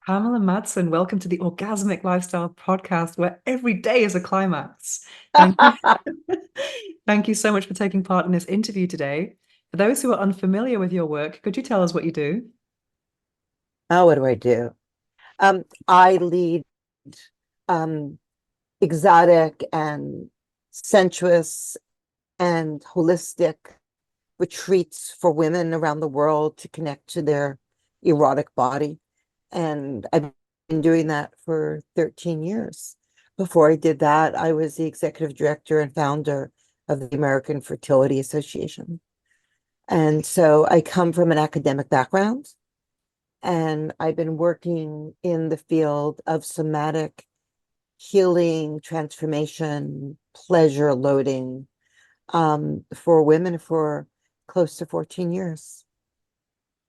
Pamela Madsen, welcome to the Orgasmic Lifestyle Podcast, where every day is a climax. Thank you. Thank you so much for taking part in this interview today. For those who are unfamiliar with your work, could you tell us what you do? Oh, what do I do? I lead um, exotic and sensuous and holistic retreats for women around the world to connect to their erotic body. And I've been doing that for 13 years. Before I did that, I was the executive director and founder of the American Fertility Association. And so I come from an academic background. And I've been working in the field of somatic healing, transformation, pleasure loading for women for close to 14 years.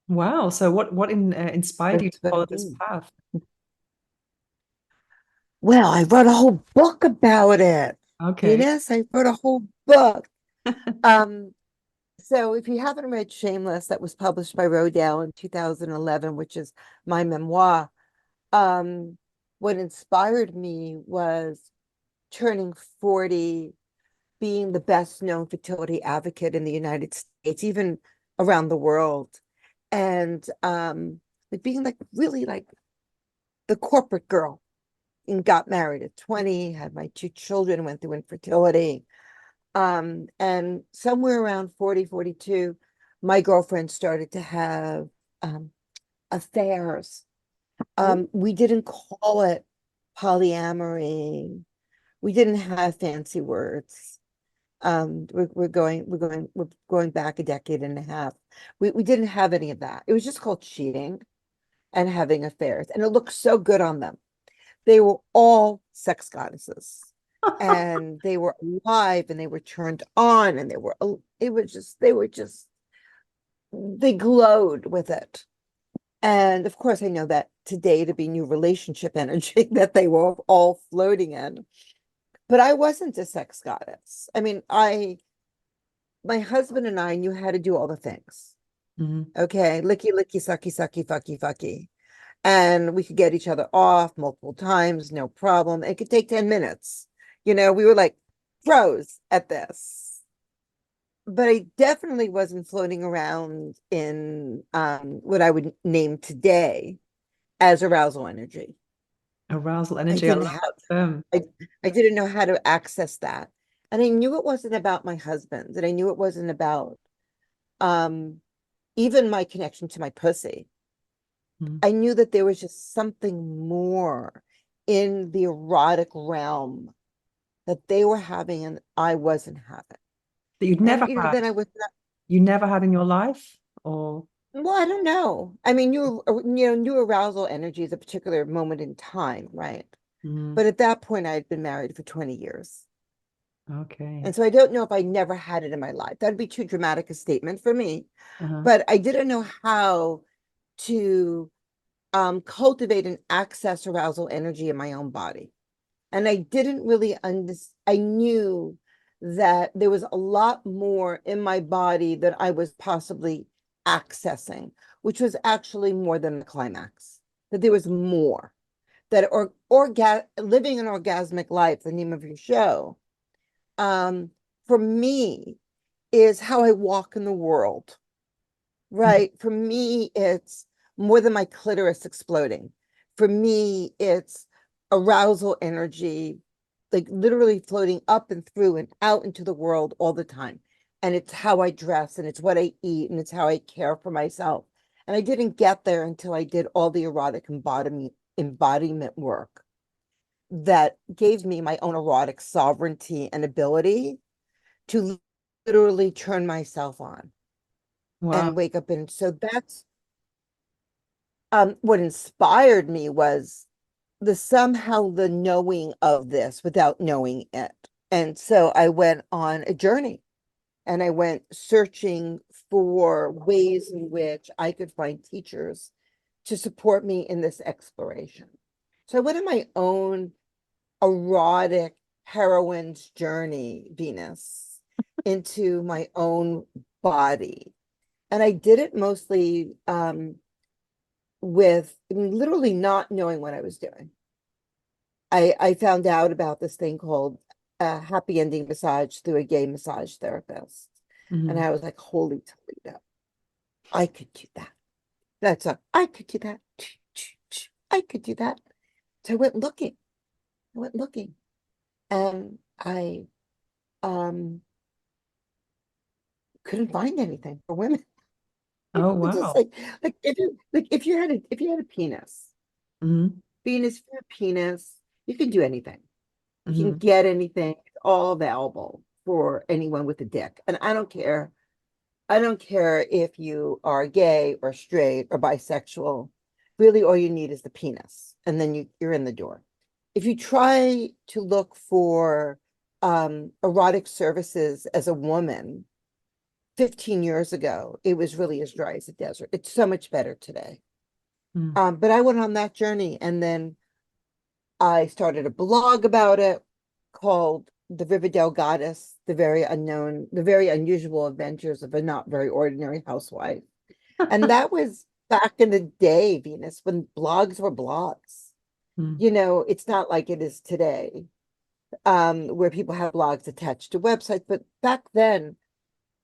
Wow. So what inspired you to That's what I follow this do. path? Well, I wrote a whole book about it. Okay. Venus, I wrote a whole book. Um, so if you haven't read Shameless, that was published by Rodale in 2011, which is my memoir. Um, what inspired me was turning 40, being the best known fertility advocate in the United States, even around the world. And like being like really like the corporate girl and got married at 20, had my two children, went through infertility. And somewhere around 40, 42, my girlfriend started to have um, affairs. Oh, We didn't call it polyamory. We didn't have fancy words. We're going back a decade and a half. We didn't have any of that. It was just called cheating and having affairs, and it looked so good on them. They were all sex goddesses, and they were alive, and they were turned on, and they glowed with it. And of course, I know that today to be new relationship energy that they were all floating in. But I wasn't a sex goddess. I mean, my husband and I knew how to do all the things. mhm. Okay. Licky, licky, sucky, sucky, fucky, fucky. And we could get each other off multiple times, no problem. It could take 10 minutes. We were like pros at this. But I definitely wasn't floating around in what I would name today as arousal energy. Arousal I energy. I didn't love have that term. I, I didn't know how to access that. And I knew it wasn't about my husband, and I knew it wasn't about um even my connection to my pussy. Mhm. I knew that there was just something more in the erotic realm that they were having and I wasn't having. That you'd never And had. then I was not, You never had in your life, or well, I don't know. I mean, new arousal energy is a particular moment in time, right? Mhm. But at that point, I had been married for 20 years. Okay. And so I don't know if I never had it in my life. That'd be too dramatic a statement for me. Uh-huh. But I didn't know how to cultivate and access arousal energy in my own body. And I didn't really understand. I knew that there was a lot more in my body that I was possibly accessing, which was actually more than the climax, that there was more. That living an orgasmic life, the name of your show, um, for me, is how I walk in the world, Mhm. right? For me, it's more than my clitoris exploding. For me, it's arousal energy, like literally floating up and through and out into the world all the time. And it's how I dress, and it's what I eat, and it's how I care for myself. And I didn't get there until I did all the erotic embodiment work that gave me my own erotic sovereignty and ability to literally turn myself on Wow. and wake up. And so that's what inspired me was the knowing of this without knowing it. And so I went on a journey, and I went searching for ways in which I could find teachers to support me in this exploration. So I went on my own erotic heroine's journey, Venus, into my own body. And I did it mostly with, I mean, literally not knowing what I was doing. I found out about this thing called happy ending massage through a gay massage therapist. And Hmm. I was like, holy Toledo, I could do that. That's a, I could do that. I could do that. So I went looking. I went looking. And I um couldn't find anything for women. Oh, It's just wow. like if you had a penis, Hmm. penis for a penis, you can do anything. You can Hmm. get anything. It's all available for anyone with a dick. And I don't care. I don't care if you are gay or straight or bisexual. Really, all you need is the penis, and then you're in the door. If you try to look for erotic services as a woman 15 years ago, it was really as dry as a desert. It's so much better today. Hmm. But I went on that journey, and then I started a blog about it called The Riverdale Goddess, the very unusual adventures of a not very ordinary housewife. And that was back in the day, Venus, when blogs were blogs. Hmm. It's not like it is today, where people have blogs attached to websites. But back then,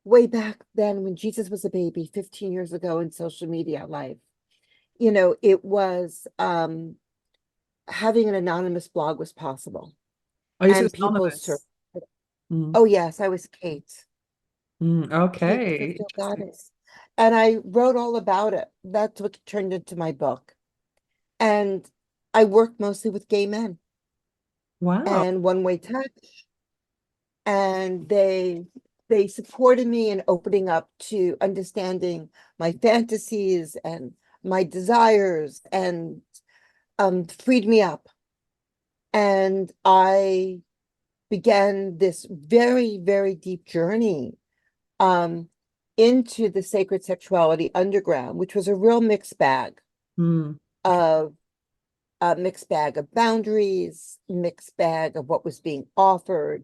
way back then, when Jesus was a baby, 15 years ago in social media life, it was having an anonymous blog was possible. Oh, this And is people searched. anonymous. Mm. Oh, yes, I was Kate, Mm. Kate the Okay. Riverdale Interesting. Goddess. And I wrote all about it. That's what turned into my book. And I worked mostly with gay men Wow. and one-way touch. And they supported me in opening up to understanding my fantasies and my desires and freed me up. And I began this very, very deep journey um, into the sacred sexuality underground, which was a real Mm. of mixed bag of boundaries, mixed bag of what was being offered,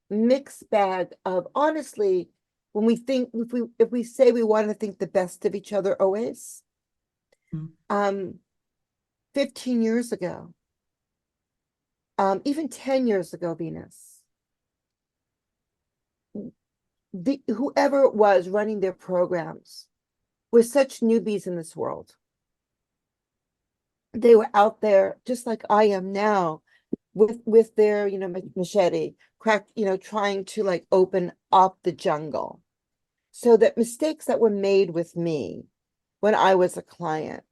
mixed bag of honestly, when we think if we say we want to think the best of each other always, Mm. um, 15 years ago, even 10 years ago, Venus, whoever it was running their programs were such newbies in this world. They were out there just like I am now with their machete crack, trying to like open up the jungle so that mistakes that were made with me when I was a client,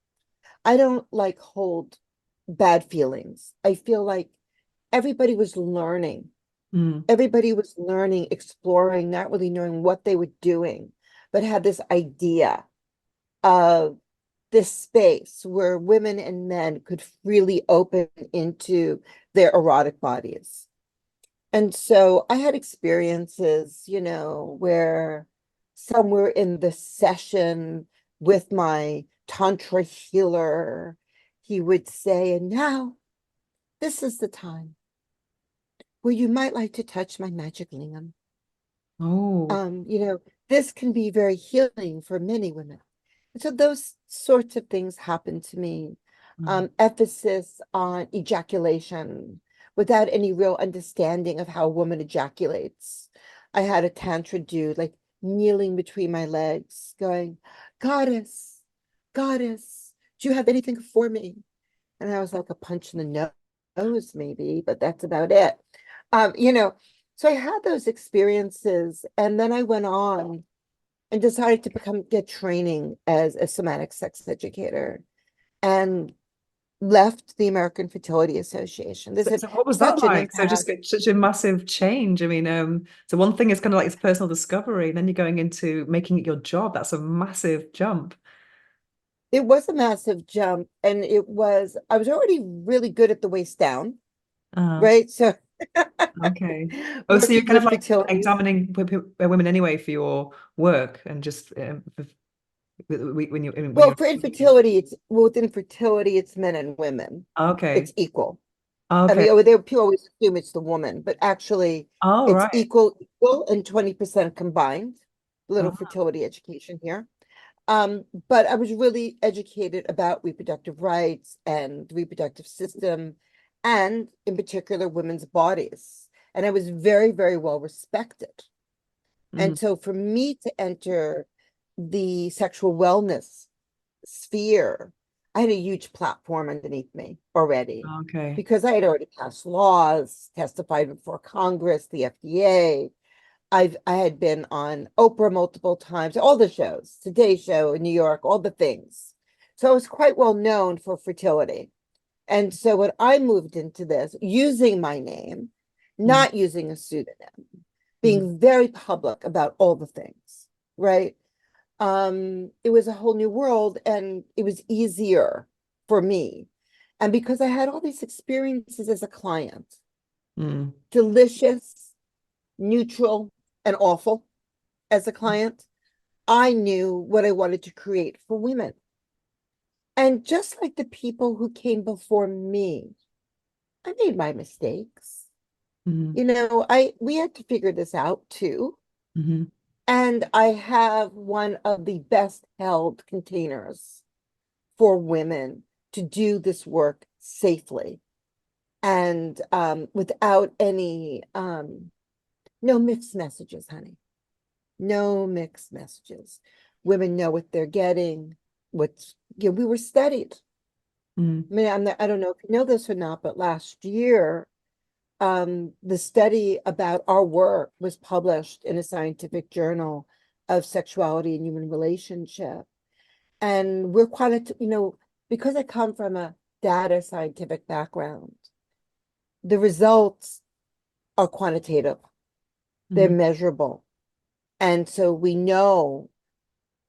I don't like hold bad feelings. I feel like everybody was learning. Mm. Everybody was learning, exploring, not really knowing what they were doing, but had this idea of this space where women and men could freely open into their erotic bodies. And so I had experiences, where somewhere in the session with my Tantra healer, he would say, and now this is the time where you might like to touch my magic lingam. Oh. Um, you know, this can be very healing for many women. And so those sorts of things happen to me. Mm. Emphasis on ejaculation without any real understanding of how a woman ejaculates. I had a tantra dude like kneeling between my legs, going, Goddess, Goddess, do you have anything for me? And I was like a punch in the nose, maybe, but that's about it. Um, you know, so I had those experiences, and then I went on and decided to get training as a somatic sex educator and left the American Fertility Association. This had So what was that such an like? So just impact. get such a massive change. I mean, so one thing is kind of like it's personal discovery, and then you're going into making it your job. That's a massive jump. It was a massive jump, and I was already really good at the waist down, Uh, right? So okay. Oh, so you're working kind of with like fertility. examining women anyway for your work, and just when Well, you're for infertility, with infertility, it's men and women. okay, It's equal. I okay. mean, over there, people always assume it's the woman, but actually, All it's right. equal, and 20% combined. Little Oh, fertility education here. But I was really educated about reproductive rights and the reproductive system, and in particular, women's bodies. And I was very, very well respected. Mm. And so for me to enter the sexual wellness sphere, I had a huge platform underneath me already Okay. because I had already passed laws, testified before Congress, the FDA. I had been on Oprah multiple times, all the shows, Today Show in New York, all the things. So I was quite well known for fertility. And so when I moved into this, using my name, Mm. not using a pseudonym, Mm. being very public about all the things, right? It was a whole new world and it was easier for me. And because I had all these experiences as a client, Mm. delicious, neutral, and awful as a client, I knew what I wanted to create for women. And just like the people who came before me, I made my mistakes. Mm. I we had to figure this out too. Mm. And I have one of the best held containers for women to do this work safely and without any no mixed messages, honey. No mixed messages. Women know what they're getting. What's we were studied. Mm. I mean, I don't know if you know this or not, but last year, the study about our work was published in a scientific journal of sexuality and human relationship. And we're quite, because I come from a data scientific background, the results are quantitative, they're Mm. measurable. And so we know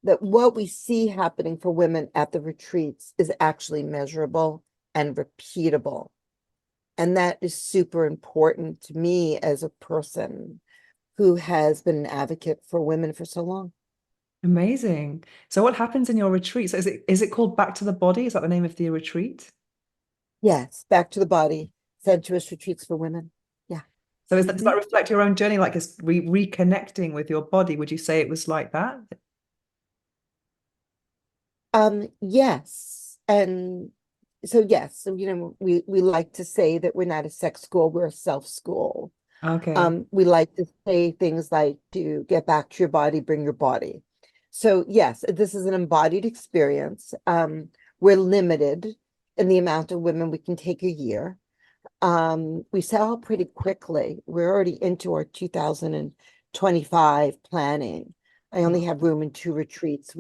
that what we see happening for women at the retreats is actually measurable and repeatable. And that is super important to me as a person who has been an advocate for women for so long. Amazing. So what happens in your retreat? So is it called Back to the Body? Is that the name of the retreat? Yes, back to the body, sensuous retreats for women. Yeah. So does Hmm. that reflect your own journey, like it's reconnecting with your body? Would you say it was like that? Yes. And so yes, so we like to say that we're not a sex school, we're a self school. Okay. We like to say things like to get back to your body, bring your body. So yes, this is an embodied experience. We're limited in the amount of women we can take a year. We sell pretty quickly. We're already into our 2025 planning. I only have room in two retreats.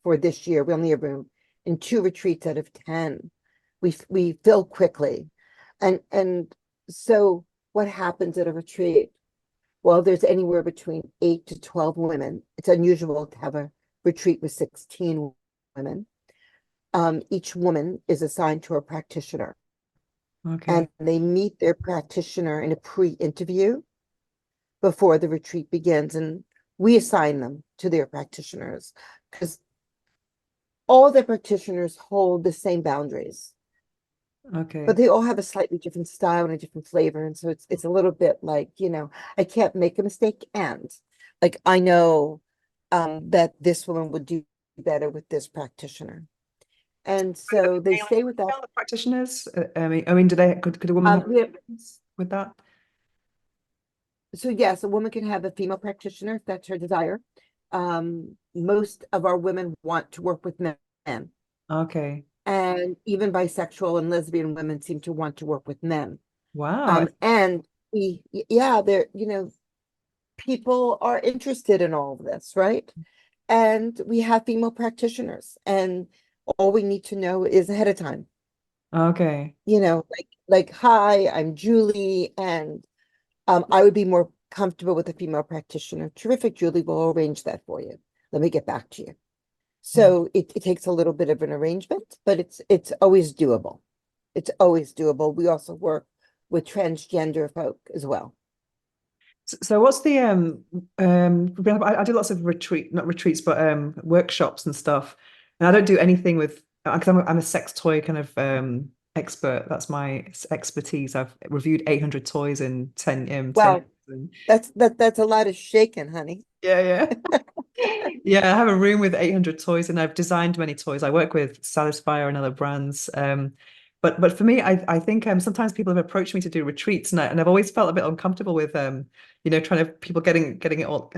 For this year, we only have room in two retreats out of 10. We fill quickly. And so what happens at a retreat? Well, there's anywhere between 8 to 12 women. It's unusual to have a retreat with 16 women. Each woman is assigned to a practitioner and Okay. they meet their practitioner in a pre-interview before the retreat begins. And we assign them to their practitioners because all the practitioners hold the same boundaries, but Okay. they all have a slightly different style and a different flavor. And so it's a little bit like, I can't make a mistake. And like I know that this woman would do better with this practitioner. And Are so they they male and stay with that. female, the practitioners? I mean, could a woman have We have with that? So yes, a woman can have a female practitioner if that's her desire. Most of our women want to work with men, Okay. and even bisexual and lesbian women seem to want to work with men. Wow. And yeah, people are interested in all of this, right? And we have female practitioners, and all we need to know is ahead of time. Okay. Like hi, I'm Julie, and I would be more comfortable with a female practitioner. Terrific, Julie. We'll arrange that for you. Let me get back to you. Yeah. So it takes a little bit of an arrangement, but it's always doable. It's always doable. We also work with transgender folk as well. So what's the I do lots of not retreats, but workshops and stuff. And I don't do anything with because I'm a sex toy kind of expert. That's my expertise. I've reviewed 800 toys in 10 Well, years That's a lot of shaking, honey. Yeah, yeah. Yeah, I have a room with 800 toys and I've designed many toys. I work with Satisfyer and other brands. But for me, I think sometimes people have approached me to do retreats and I've always felt a bit uncomfortable with trying to people getting it all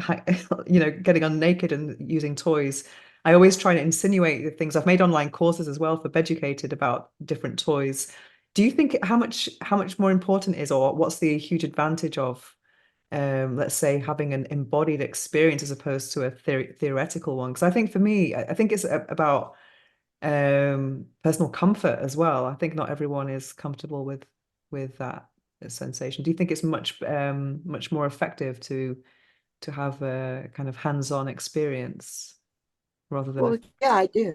getting on naked and using toys. I always try to insinuate the things. I've made online courses as well for Beducated about different toys. Do you think how much more important is, or what's the huge advantage of let's say having an embodied experience as opposed to a theoretical one? Because I think for me, I think it's about personal comfort as well. I think not everyone is comfortable with that sensation. Do you think it's much more effective to have a kind of hands-on experience rather than a Well, yeah, I do.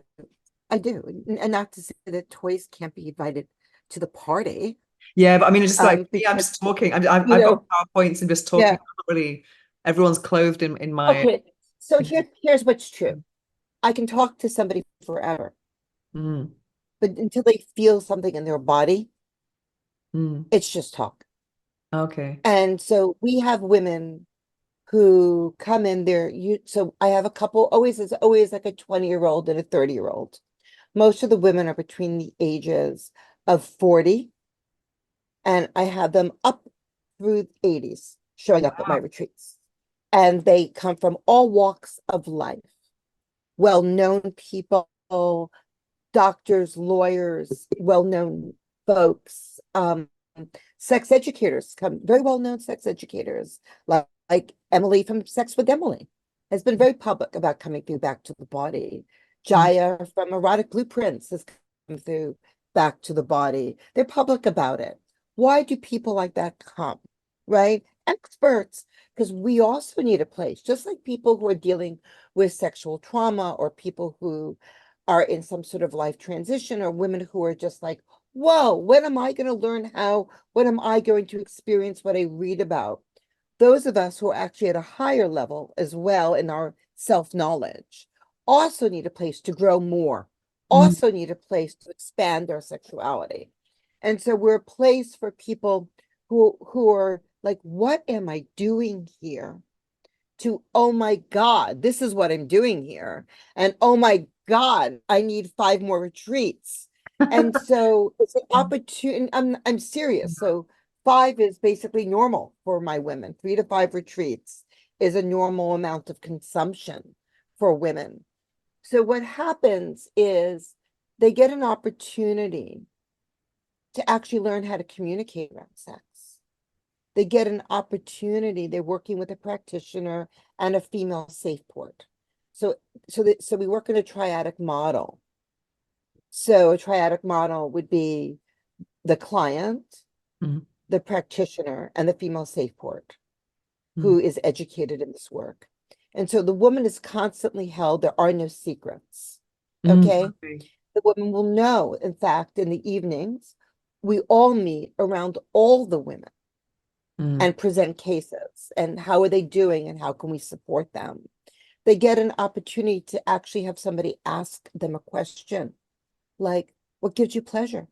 I do. And not to say that toys can't be invited to the party. yeah, but I mean, it's just like me, I'm Because, just talking. you I've got know, PowerPoints and just talking. yeah. I'm not really, everyone's clothed in my. Okay. So here's what's true. I can talk to somebody forever, Mm, but until they feel something in their body, mm, it's just talk. okay. And so we have women who come in there. So I have a couple, always is always like a 20-year-old and a 30-year-old. Most of the women are between the ages of 40, and I have them up through 80s showing up at my Wow. retreats. And they come from all walks of life, well-known people, doctors, lawyers, well-known folks, sex educators come, very well-known sex educators, like Emily from Sex with Emily has been very public about coming through Back to the Body. Mm, Jaya from Erotic Blueprints has come through Back to the Body. They're public about it. Why do people like that come? Right? Experts, because we also need a place, just like people who are dealing with sexual trauma or people who are in some sort of life transition, or women who are just like, whoa, when am I going to learn how? When am I going to experience what I read about? Those of us who are actually at a higher level as well in our self-knowledge also need a place to grow more, mm, also need a place to expand our sexuality. And so we're a place for people who are like, what am I doing here? To, oh my God, this is what I'm doing here. And oh my God, I need 5 more retreats. And so it's an opportunity. I'm serious. So 5 is basically normal for my women. 3 to 5 retreats is a normal amount of consumption for women. So what happens is they get an opportunity to actually learn how to communicate around sex. They get an opportunity. They're working with a practitioner and a female safe port. So we work in a triadic model. So a triadic model would be the client, mm, the practitioner, and the female safe port mm, who is educated in this work. And so the woman is constantly held. There are no secrets. Okay. okay. The woman will know, in fact, in the evenings, we all meet around all the women Mm, and present cases and how are they doing and how can we support them. They get an opportunity to actually have somebody ask them a question like, what gives you pleasure?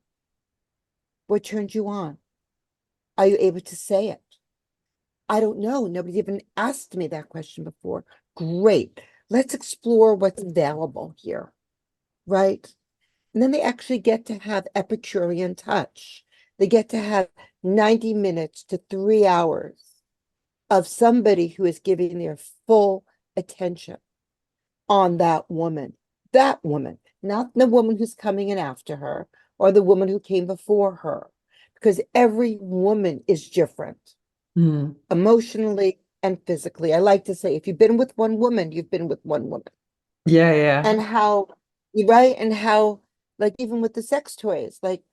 What turns you on? Are you able to say it? I don't know. Nobody's even asked me that question before. Great. Let's explore what's available here, right? And then they actually get to have Epicurean touch. They get to have 90 minutes to 3 hours of somebody who is giving their full attention on that woman, not the woman who's coming in after her or the woman who came before her, because every woman is different mm. emotionally and physically. I like to say, if you've been with one woman, you've been with one woman. Yeah, yeah. And how, right? And how, like, even with the sex toys, like,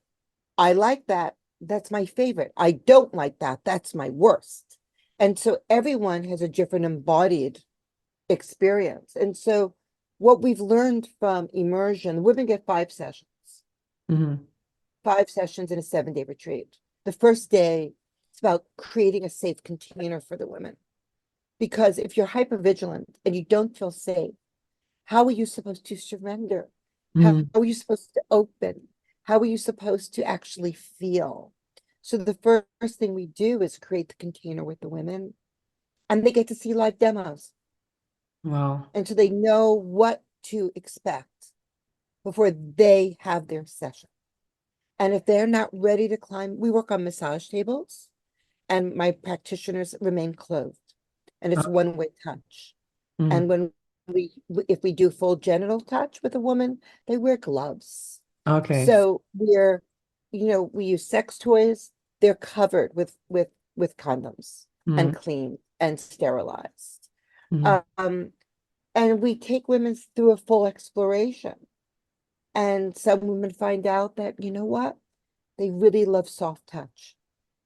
I like that. That's my favorite. I don't like that. That's my worst. And so everyone has a different embodied experience. And so what we've learned from immersion, women get 5 sessions, Hmm. 5 sessions in a 7-day retreat. The first day, it's about creating a safe container for the women. Because if you're hypervigilant and you don't feel safe, how are you supposed to surrender? How Mm, are you supposed to open? How are you supposed to actually feel? So the first thing we do is create the container with the women. and they get to see live demos. Wow. And so they know what to expect before they have their session. And if they're not ready to climb, we work on massage tables, and my practitioners remain clothed, and it's one-way touch. Mm. And when if we do full genital touch with a woman, they wear gloves. Okay. So we use sex toys. They're covered with condoms and Mm. clean and sterilized. Mm. Um, and we take women through a full exploration. And some women find out that, you know what? They really love soft touch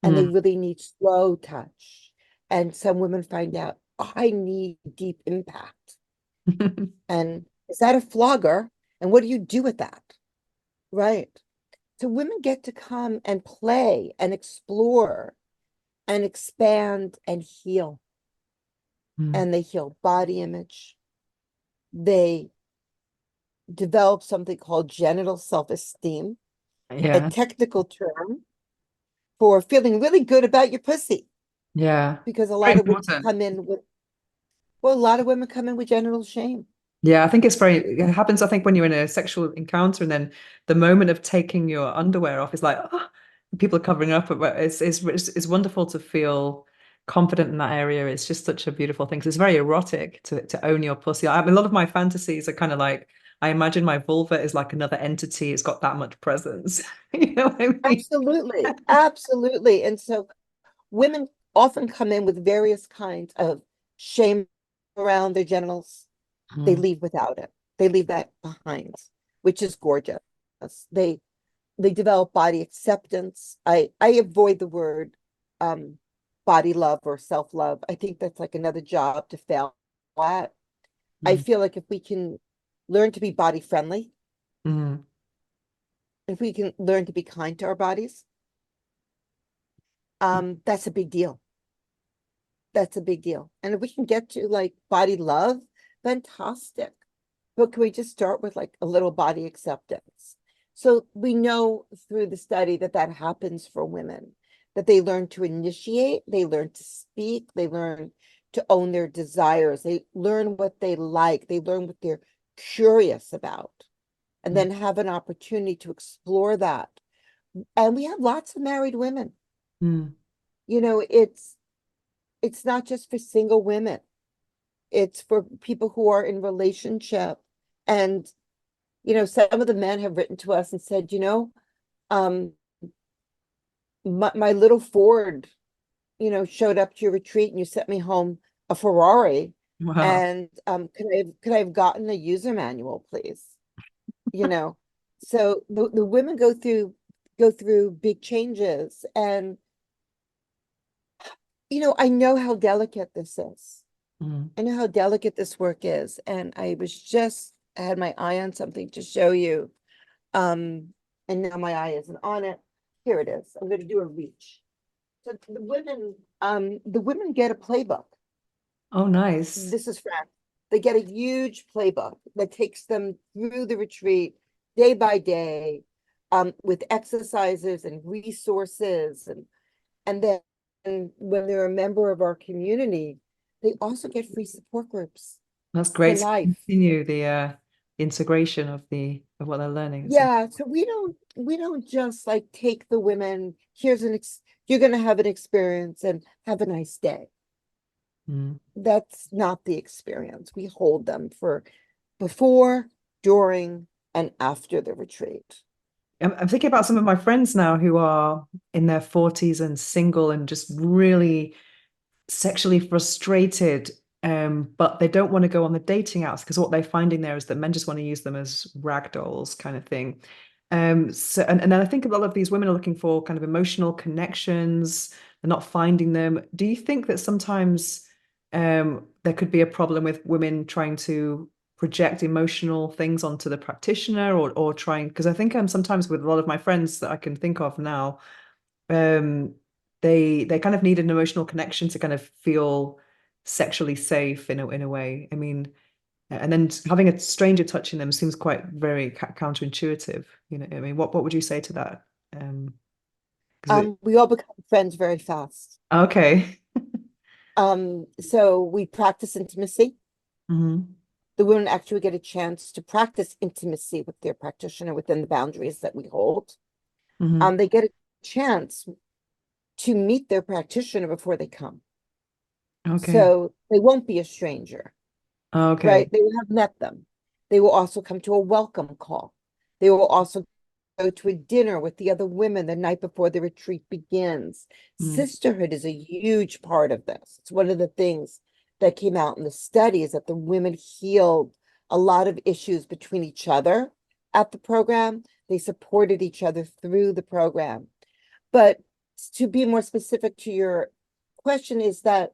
and they Mm. really need slow touch. And some women find out, "Oh, I need deep impact." And is that a flogger? And what do you do with that? Right. So women get to come and play and explore and expand and heal. Mm. And they heal body image. They develop something called genital self-esteem, a Yeah. technical term for feeling really good about your pussy. Yeah. Because Very important. a lot of women come in with genital shame. Yeah, I think it happens, I think, when you're in a sexual encounter and then the moment of taking your underwear off is like, oh, people are covering up. But it's wonderful to feel confident in that area. It's just such a beautiful thing. 'Cause it's very erotic to own your pussy. I mean, a lot of my fantasies are kind of like, I imagine my vulva is like another entity. It's got that much presence. You know what I mean? Absolutely. Absolutely. And so women often come in with various kinds of shame around their genitals. They Mm, leave without it. They leave that behind, which is gorgeous. They they develop body acceptance. I avoid the word um body love or self-love. I think that's like another job to fail at. I mm, feel like if we can learn to be body friendly, mm, if we can learn to be kind to our bodies, that's a big deal. That's a big deal. And if we can get to like body love, fantastic. But can we just start with like a little body acceptance? So we know through the study that that happens for women, that they learn to initiate, they learn to speak, they learn to own their desires, they learn what they like, they learn what they're curious about, and mm, then have an opportunity to explore that. And we have lots of married women. mm. You know, it's not just for single women. It's for people who are in relationship. And, some of the men have written to us and said, um, my little Ford, showed up to your retreat and you sent me home a Ferrari. Wow. And could I have gotten a user manual, please? You know, so the women go through big changes. And, I know how delicate this is. Mm. I know how delicate this work is, and I had my eye on something to show you. And now my eye isn't on it. Here it is. I'm going to do a reach. So the women get a playbook. Oh, nice. This is France. They get a huge playbook that takes them through the retreat day by day, with exercises and resources, and then when they're a member of our community, they also get free support groups That's for great to life. continue the integration of the of what they're learning. Yeah, so we don't just like take the women, you're gonna have an experience and have a nice day. Mm. That's not the experience. We hold them for before, during, and after the retreat. I'm thinking about some of my friends now who are in their 40s and single and just really sexually frustrated, but they don't want to go on the dating apps because what they're finding there is that men just want to use them as rag dolls kind of thing. So and then I think a lot of these women are looking for kind of emotional connections. They're not finding them. Do you think that sometimes there could be a problem with women trying to project emotional things onto the practitioner or trying because I think sometimes with a lot of my friends that I can think of now um they kind of need an emotional connection to kind of feel sexually safe in a way. I mean, and then having a stranger touching them seems quite very counterintuitive. I mean, what would you say to that? Because We all become friends very fast. okay. So we practice intimacy. Hmm. The women actually get a chance to practice intimacy with their practitioner within the boundaries that we hold. Hmm. They get a chance to meet their practitioner before they come. Okay. So they won't be a stranger, Okay. right? They will have met them. They will also come to a welcome call. They will also go to a dinner with the other women the night before the retreat begins. Mm. Sisterhood is a huge part of this. It's one of the things that came out in the study is that the women healed a lot of issues between each other at the program. They supported each other through the program. But to be more specific to your question is that,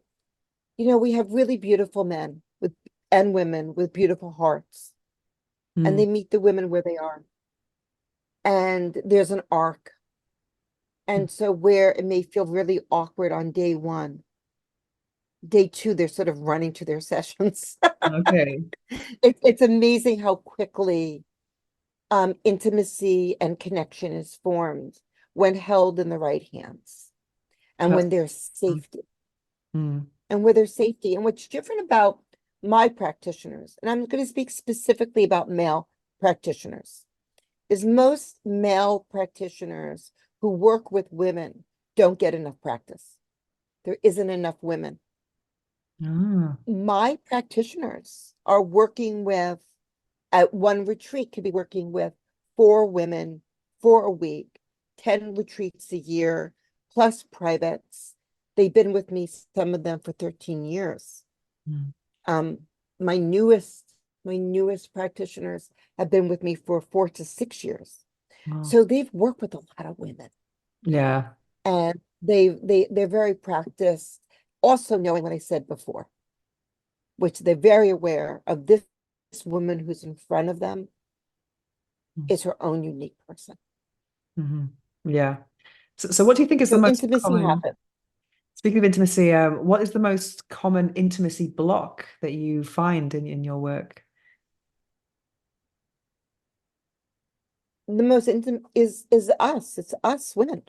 we have really beautiful men with and women with beautiful hearts, and Mm. they meet the women where they are. And there's an arc. Mm. And so where it may feel really awkward on day one, day two, they're sort of running to their sessions. Okay. It's amazing how quickly intimacy and connection is formed when held in the right hands and That's when there's mm. safety Mm. and where there's safety. And what's different about my practitioners, and I'm going to speak specifically about male practitioners, is most male practitioners who work with women don't get enough practice. There isn't enough women. Ah. My practitioners are working with, at one retreat, could be working with 4 women for a week, 10 retreats a year, plus privates. They've been with me, some of them for 13 years. Mm. Um, my newest practitioners have been with me for 4 to 6 years. Wow. So they've worked with a lot of women Yeah. and they're very practiced, also knowing what I said before, which they're very aware of this woman who's in front of them Mm. is her own unique person. Hmm. Yeah. So what do you think is the So most intimacy common, happens. speaking of intimacy, what is the most common intimacy block that you find in your work? The most intimate is us. It's us women.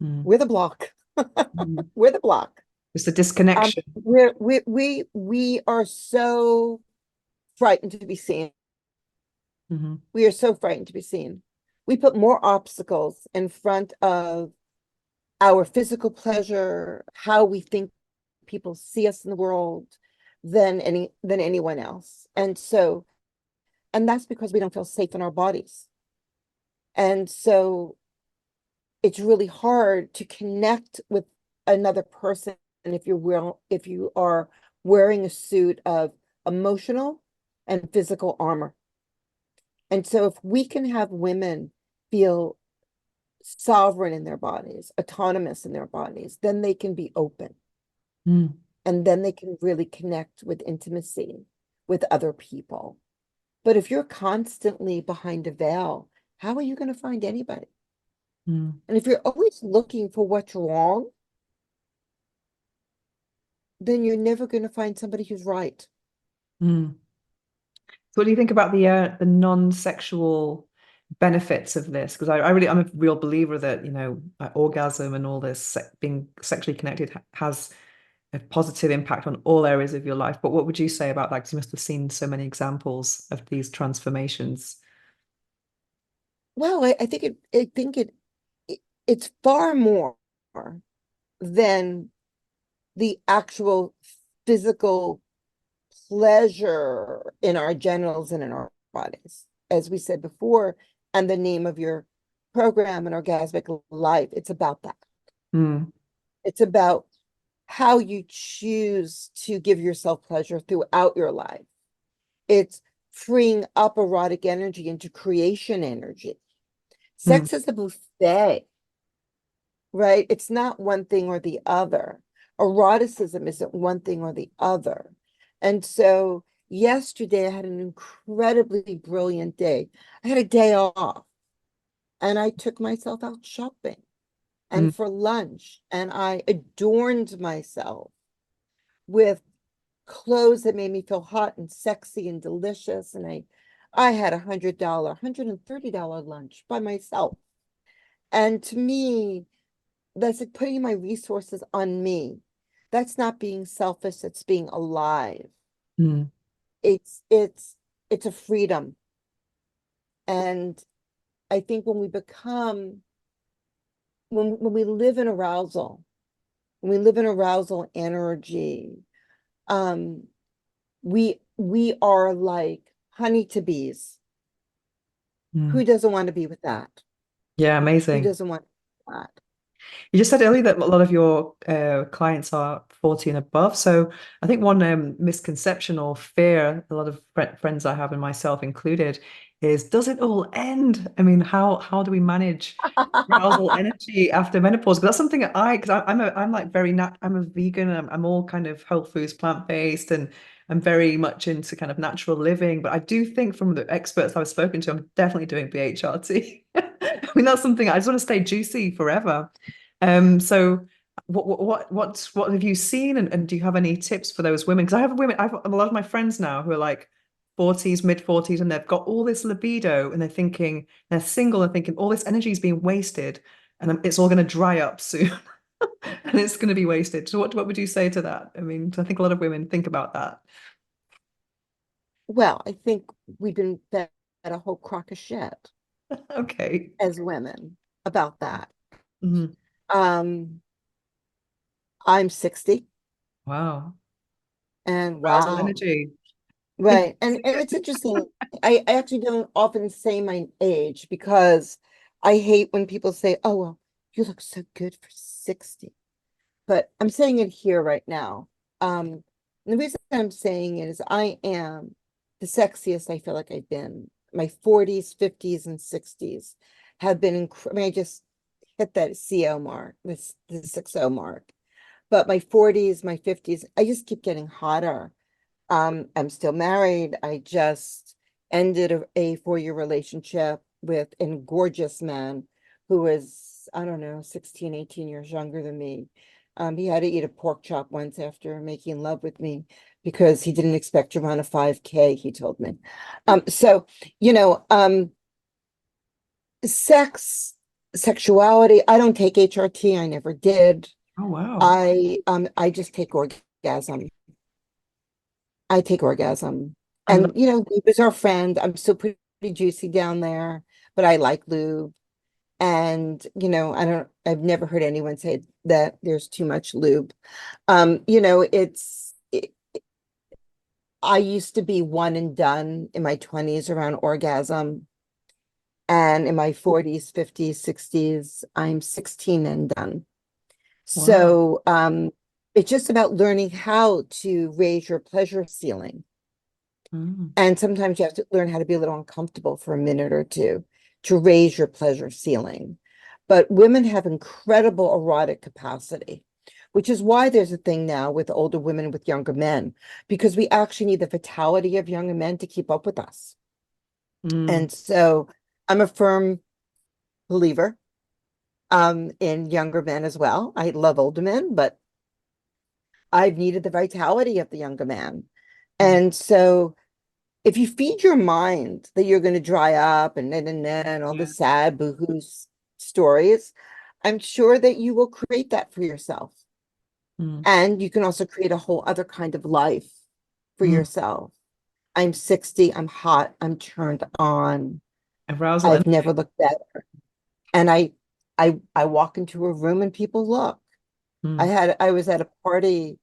Mm. We're the block. Mm. We're the block. It's the disconnection. We are so frightened to be seen. Hmm. We are so frightened to be seen. We put more obstacles in front of our physical pleasure, how we think people see us in the world than anyone else. And that's because we don't feel safe in our bodies. And so it's really hard to connect with another person if you are wearing a suit of emotional and physical armor. And so if we can have women feel sovereign in their bodies, autonomous in their bodies, then they can be open Mm. and then they can really connect with intimacy with other people. But if you're constantly behind a veil, how are you going to find anybody? Mm. And if you're always looking for what's wrong, then you're never going to find somebody who's right. Mm. So what do you think about the non-sexual benefits of this? Because I'm a real believer that, orgasm and all this being sexually connected has a positive impact on all areas of your life. But what would you say about that? Because you must have seen so many examples of these transformations. Well, I think it's far more than the actual physical pleasure in our genitals and in our bodies. As we said before, and the name of your program, An Orgasmic Life, it's about that. Mm. It's about how you choose to give yourself pleasure throughout your life. It's freeing up erotic energy into creation energy. Mm. Sex is a buffet, right? It's not one thing or the other. Eroticism isn't one thing or the other. And so yesterday I had an incredibly brilliant day. I had a day off and I took myself out shopping Mm. and for lunch and I adorned myself with clothes that made me feel hot and sexy and delicious. And I had $130 lunch by myself. And to me, that's like putting my resources on me That's not being selfish, it's being alive. Mm, It's it's it's a freedom. And I think when we become when we live in arousal, when we live in arousal energy, um, we are like honey to bees. mm. Who doesn't want to be with that? Yeah, Who amazing. doesn't want that? You just said earlier that a lot of your clients are 40 and above. So I think one misconception or fear a lot of friends I have and myself included is, does it all end? I mean, how do we manage arousal energy after menopause? But that's something that because I'm like very I'm a vegan. I'm all kind of whole foods, plant-based, and I'm very much into kind of natural living. But I do think from the experts I've spoken to, I'm definitely doing BHRT. I mean, that's something I just want to stay juicy forever. So what have you seen, and do you have any tips for those women? Because I have a lot of my friends now who are like 40s, mid 40s, and they've got all this libido and they're single and thinking all this energy is being wasted and it's all going to dry up soon and it's going to be wasted. So what would you say to that? I mean, I think a lot of women think about that. Well, I think we've been fed a whole crock of shit Okay. as women about that. Mhm. Um, I'm 60 Wow. and Arousal wow. energy. Right. And it's interesting. I actually don't often say my age because I hate when people say, "Oh, well, you look so good for 60." But I'm saying it here right now. And the reason I'm saying it is I am the sexiest I feel like I've been. My 40s, 50s, and 60s have been I mean, I just hit that CO mark, this the 60 mark. But my 40s, my 50s, I just keep getting hotter. I'm still married. I just ended a 4-year relationship with a gorgeous man who was, I don't know, 16, 18 years younger than me. He had to eat a pork chop once after making love with me because he didn't expect to run a 5K, he told me. So, you know, sexuality, I don't take HRT. I never did. Oh, wow. I just take orgasm. I take orgasm. I love And lube is our friend. I'm still pretty juicy down there, but I like lube. And I've never heard anyone say that there's too much lube. I used to be one and done in my 20s around orgasm. And in my 40s, 50s, 60s, I'm 16 and done. wow. So it's just about learning how to raise your pleasure ceiling. Mm, And sometimes you have to learn how to be a little uncomfortable for a minute or two to raise your pleasure ceiling. But women have incredible erotic capacity, which is why there's a thing now with older women with younger men, because we actually need the vitality of younger men to keep up with us. mm. And so I'm a firm believer in younger men as well. I love older men, but I've needed the vitality of the younger man. Mm. And so if you feed your mind that you're going to dry up and all the Yeah. sad boohoo stories, I'm sure that you will create that for yourself. Mm, And you can also create a whole other kind of life for mm. yourself. I'm 60, I'm hot, I'm turned on. Arousal I've energy. never looked better. And I walk into a room and people look. Mm. I was at a party.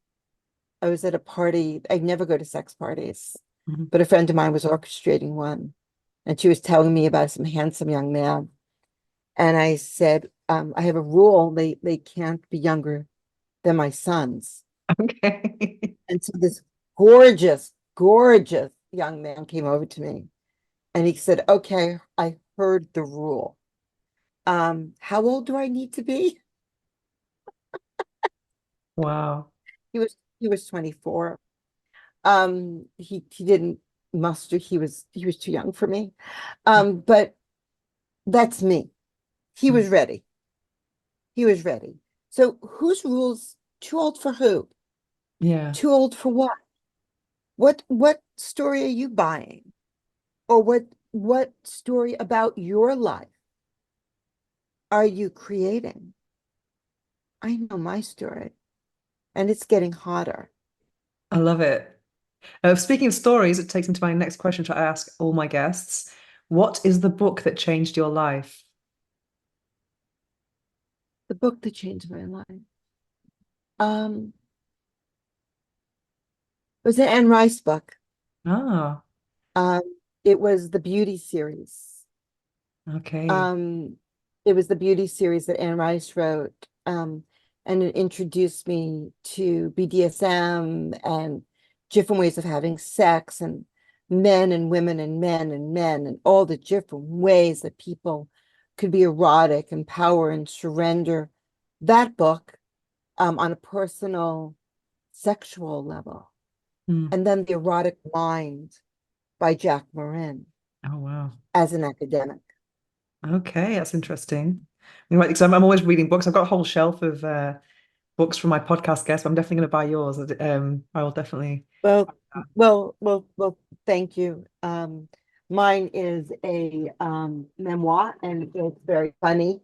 I was at a party. I never go to sex parties, Mhm. but a friend of mine was orchestrating one. And she was telling me about some handsome young man. And I said, I have a rule, they can't be younger than my sons. Okay. And so this gorgeous, gorgeous young man came over to me and he said, okay, I heard the rule. How old do I need to be? Wow. He was 24. He didn't muster, he was too young for me. But that's me. He Mm. was ready. He was ready. So whose rules? Too old for who? Yeah. Too old for what? What story are you buying? Or what story about your life are you creating? I know my story. and it's getting hotter. I love it. Speaking of stories, it takes me to my next question, which I ask all my guests. What is the book that changed your life? The book that changed my life. Um, it was an Anne Rice book. Ah, Um, it was the Beauty series. okay. Um, it was the Beauty series that Anne Rice wrote. And it introduced me to BDSM and different ways of having sex and men and women and men and men and all the different ways that people could be erotic and power and surrender. That book, on a personal sexual level. Hmm. And then The Erotic Mind by Jack Morin Oh, wow. as an academic. Okay, that's interesting. You're right, because I'm always reading books. I've got a whole shelf of books from my podcast guests, but I'm definitely going to buy yours. I will definitely. Well, well, thank you. Mine is a memoir and it's very funny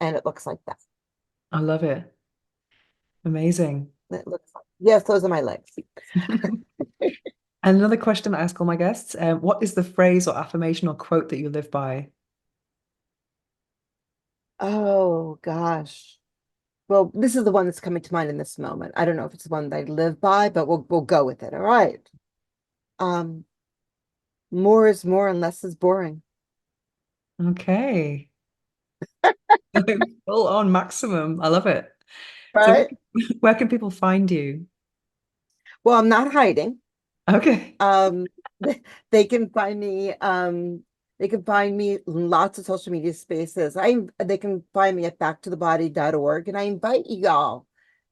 and it looks like that. I love it. Amazing. It looks like, yes, those are my legs. And another question I ask all my guests, what is the phrase or affirmation or quote that you live by? Oh gosh. Well, this is the one that's coming to mind in this moment. I don't know if it's the one that I live by, but we'll go with it. All right. Um, more is more and less is boring. Okay. Full on maximum. I love it. So Right. where can people find you? Well, I'm not hiding. Okay. Um, they can find me. They can find me in lots of social media spaces. They can find me at backtothebody.org, and I invite you all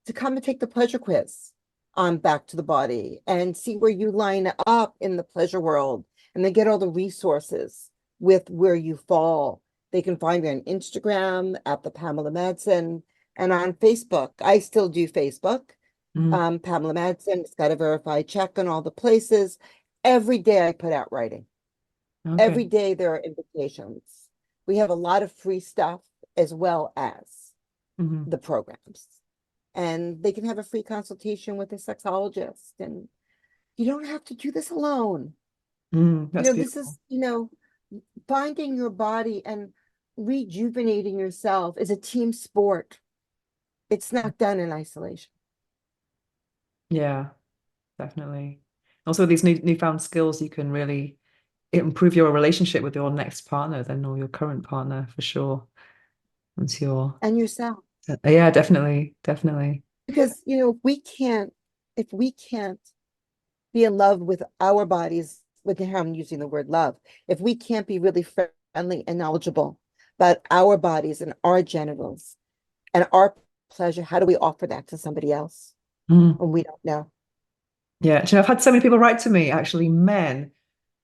to come and take the pleasure quiz on Back to the Body and see where you line up in the pleasure world, and then get all the resources with where you fall. They can find me on Instagram at the Pamela Madsen and on Facebook. I still do Facebook, Mm, Pamela Madsen. It's got a verified check on all the places. Every day I put out writing. Every okay. day there are invitations. We have a lot of free stuff as well as Hmm. the programs. And they can have a free consultation with a sexologist. And you don't have to do this alone. That's This beautiful. is, finding your body and rejuvenating yourself is a team sport. It's not done in isolation. Yeah, definitely. Also, these newfound skills, you can really improve your relationship with your next partner then or your current partner for sure. Once you're, And yourself. yeah, definitely, definitely. Because, if we can't be in love with our bodies, with how I'm using the word love, if we can't be really friendly and knowledgeable about our bodies and our genitals and our pleasure, how do we offer that to somebody else Mm. when we don't know? Yeah, do you know, I've had so many people write to me, actually, men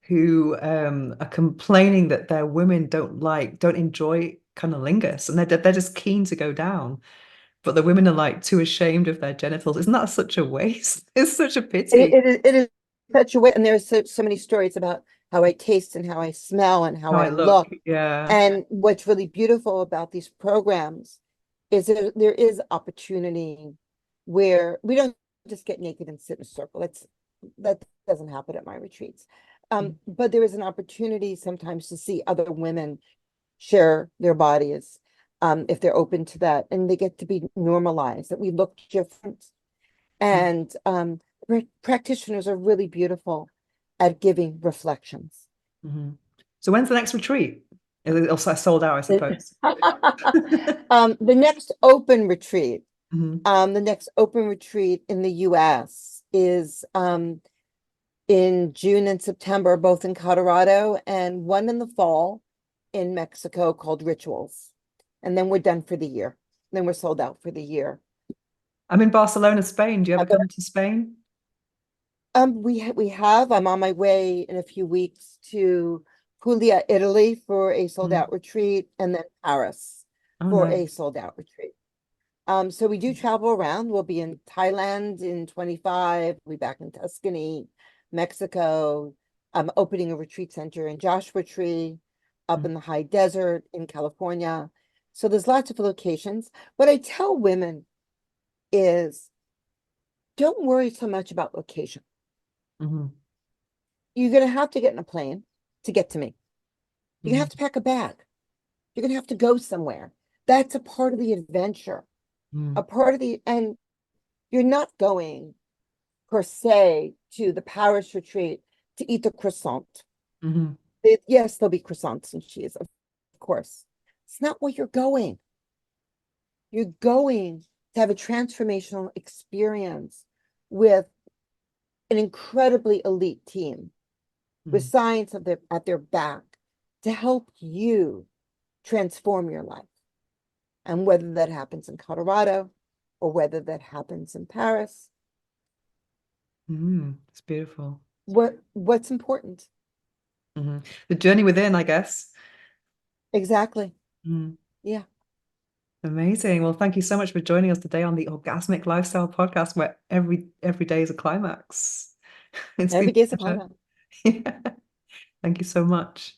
who are complaining that their women don't enjoy cunnilingus, and they're just keen to go down, but the women are like too ashamed of their genitals. Isn't that such a waste? It's such a pity It is such a way, and there's so many stories about how I taste and how I smell and how how I I look. look. Yeah. And what's really beautiful about these programs is there is opportunity where we don't just get naked and sit in a circle. That doesn't happen at my retreats. But there is an opportunity sometimes to see other women share their bodies, if they're open to that, and they get to be normalized, that we look different. And practitioners are really beautiful at giving reflections. Hmm. So when's the next retreat? It's also sold out, I suppose. The next open retreat, Hmm. the next open retreat in the US is in June and September, both in Colorado, and one in the fall in Mexico called Rituals. And then we're done for the year. Then we're sold out for the year. I'm in Barcelona, Spain. Do you ever But come to Spain? we have. I'm on my way in a few weeks to Puglia, Italy for a sold Mm. out retreat, and then Paris Oh, for nice. a sold out retreat. So we do travel around. We'll be in Thailand in 25. We'll be back in Tuscany, Mexico. I'm opening a retreat center in Joshua Tree, up Mm. in the high desert in California. So there's lots of locations. What I tell women is don't worry so much about location. Hmm. You're going to have to get in a plane to get to me. You're going to have to Hmm. pack a bag. You're going to have to go somewhere. That's a part of the adventure, a Hmm. part of and you're not going per se to the Paris retreat to eat the croissant. Hmm. Yes, there'll be croissants and cheese, of course. It's not where you're going. You're going to have a transformational experience with an incredibly elite team with Hmm. science at their back to help you transform your life. And whether that happens in Colorado or whether that happens in Paris, It's beautiful. what's important? Hmm. The journey within, I guess. Exactly. Mm. Yeah. Amazing. Well, thank you so much for joining us today on the Orgasmic Lifestyle Podcast, where every day is a climax. It's been Every day's a a pleasure. climax. Yeah. Thank you so much.